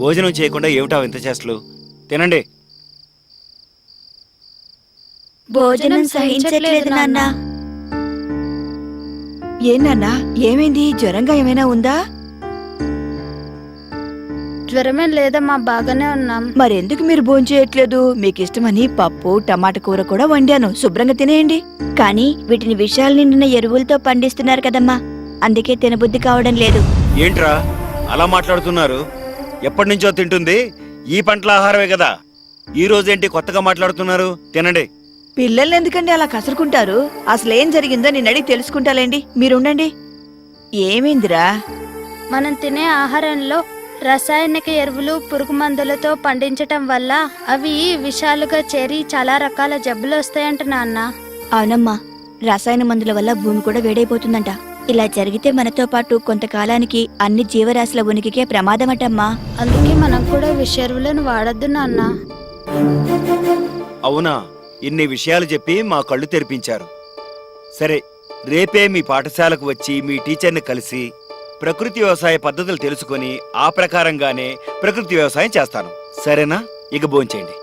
భోజనం చేయకుండా ఏమిటా ఇంత చేష్టలు? తినండి. భోజనం సహించట్లేదు నాన్న. ఏనాన్నా, ఏమైంది? జ్వరంగా ఏమైనా ఉందా? జ్వరమేం లేదమ్మా, బాగానే ఉన్నాం. మరెందుకు మీరు భోంచేయట్లేదు? మీకు ఇష్టమని పప్పు టమాటా కూర కూడా వండాను, శుభ్రంగా తినేయండి. కానీ వీటిని విషయాలు నిండిన ఎరువులతో పండిస్తున్నారు కదమ్మా, అందుకే తినబుద్ధి కావడం లేదు. ఏంట్రా అలా మాట్లాడుతున్నారు? ఎప్పటి నుంచో తింటుంది ఈ పంటల ఆహారమే కదా. ఈ రోజేంటి కొత్తగా మాట్లాడుతున్నారు? తినండి. పిల్లల్ని ఎందుకండి అలా కసురుకుంటారు? అసలేం జరిగిందో నేను అడిగి తెలుసుకుంటాలేండి, మీరుండండి. ఏమైందిరా? మనం తినే ఆహారంలో రసాయనిక ఎరువులు, పురుగు మందులతో పండించటం వల్ల అవి విషాలుగా చేరి చాలా రకాల జబ్బులు వస్తాయంట నాన్న. అవునమ్మా, రసాయన మందుల వల్ల భూమి కూడా వేడైపోతుందంట. ఇలా జరిగితే మనతో పాటు కొంతకాలానికి అన్ని జీవరాశుల ఉనికికే ప్రమాదమటమ్మా. అందుకే మనం కూడా విష ఎరువులను వాడొద్దు నాన్న. అవునా? ఇన్ని విషయాలు చెప్పి మా కళ్ళు తెరిపించారు. సరే, రేపే మీ పాఠశాలకు వచ్చి మీ టీచర్ని కలిసి ప్రకృతి వ్యవసాయ పద్ధతులు తెలుసుకొని ఆ ప్రకారంగానే ప్రకృతి వ్యవసాయం చేస్తాను. సరేనా? ఇక భోంచేయండి.